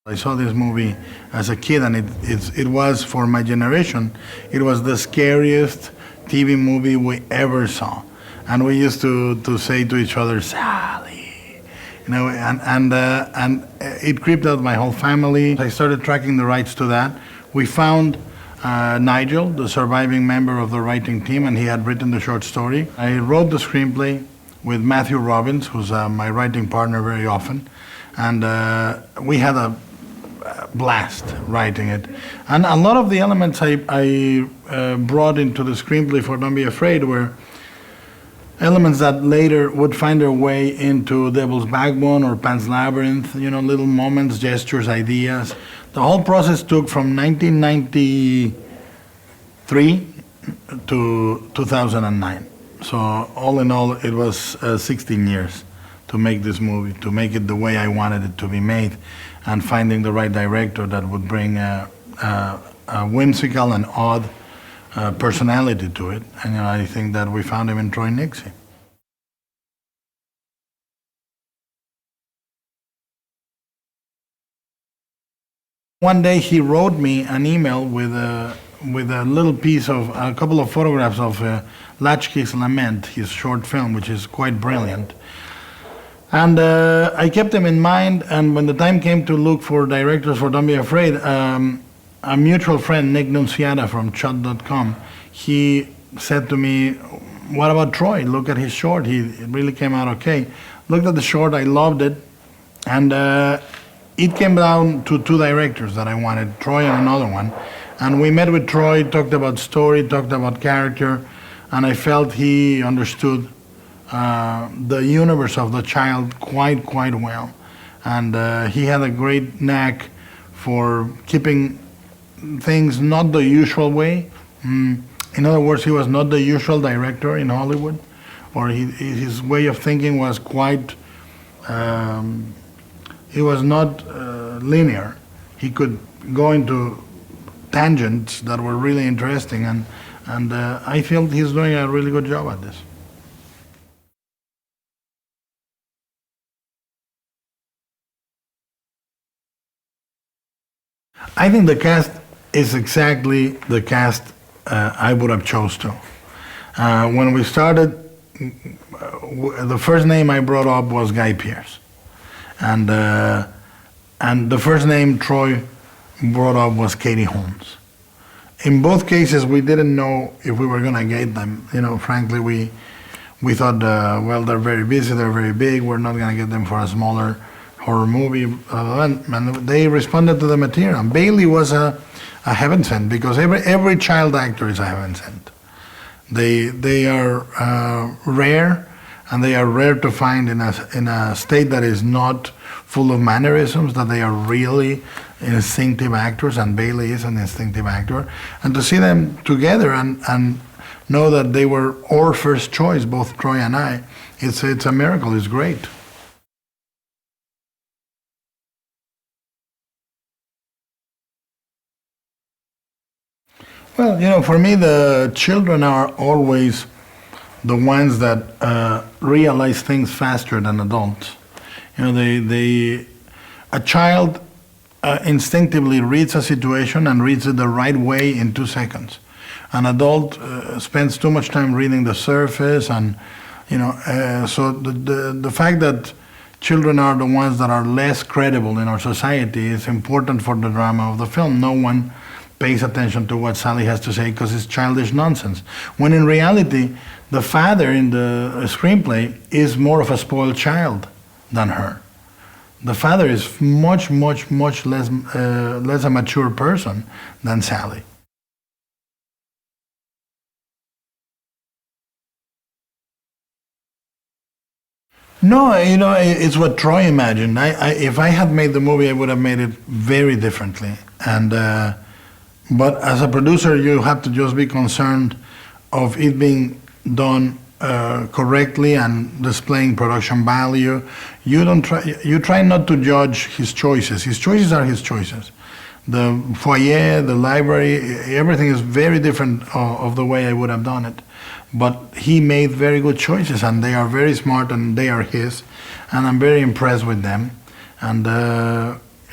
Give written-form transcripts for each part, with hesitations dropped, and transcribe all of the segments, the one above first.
I saw this movie as a kid, and it was, for my generation, it was the scariest TV movie we ever saw. And we used to say to each other, Sally, and it creeped out my whole family. I started tracking the rights to that. We found Nigel, the surviving member of the writing team, and he had written the short story. I wrote the screenplay with Matthew Robbins, who's my writing partner very often, and we had a blast writing it. And a lot of the elements I brought into the screenplay for Don't Be Afraid were elements that later would find their way into Devil's Backbone or Pan's Labyrinth, little moments, gestures, ideas. The whole process took from 1993 to 2009. So all in all, it was 16 years to make this movie, to make it the way I wanted it to be made, and finding the right director that would bring a whimsical and odd personality to it. And I think that we found him in Troy Nixey. One day he wrote me an email with a little piece of a couple of photographs of Latchkey's Lament, his short film, which is quite brilliant. And I kept them in mind, and when the time came to look for directors for Don't Be Afraid, a mutual friend, Nick Nunciata from Chut.com, he said to me, what about Troy? Look at his short, it really came out okay. Looked at the short, I loved it, and it came down to two directors that I wanted, Troy and another one. And we met with Troy, talked about story, talked about character, and I felt he understood the universe of the child quite well. And he had a great knack for keeping things not the usual way. In other words, he was not the usual director in Hollywood, or his way of thinking was quite, he was not linear. He could go into tangents that were really interesting, and I feel he's doing a really good job at this. I think the cast is exactly the cast I would have chose to. When we started, the first name I brought up was Guy Pearce, and the first name Troy brought up was Katie Holmes. In both cases, we didn't know if we were going to get them. Frankly, we thought, well, they're very busy, they're very big, we're not going to get them for a smaller horror movie. And they responded to the material. Bailee was a heaven sent, because every child actor is a heaven sent. They are rare, and they are rare to find in a state that is not full of mannerisms, that they are really instinctive actors, and Bailee is an instinctive actor. And to see them together and know that they were our first choice, both Troy and I, it's a miracle, it's great. Well, for me, the children are always the ones that realize things faster than adults. A child instinctively reads a situation and reads it the right way in 2 seconds. An adult spends too much time reading the surface, and so the fact that children are the ones that are less credible in our society is important for the drama of the film. No one pays attention to what Sally has to say because it's childish nonsense. When in reality, the father in the screenplay is more of a spoiled child than her. The father is much less a mature person than Sally. No, it's what Troy imagined. If I had made the movie, I would have made it very differently. But as a producer, you have to just be concerned of it being done correctly and displaying production value. You try not to judge his choices. His choices are his choices. The foyer, the library, everything is very different of the way I would have done it. But he made very good choices, and they are very smart, and they are his, and I'm very impressed with them. And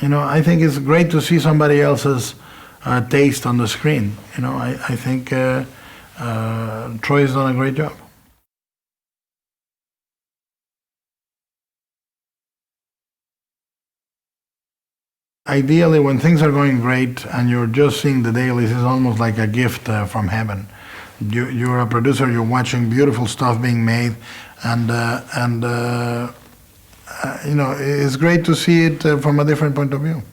You know, I think it's great to see somebody else's taste on the screen. You know, I think Troy has done a great job. Ideally, when things are going great and you're just seeing the dailies, it's almost like a gift from heaven. You're a producer, you're watching beautiful stuff being made, and you know, it's great to see it from a different point of view.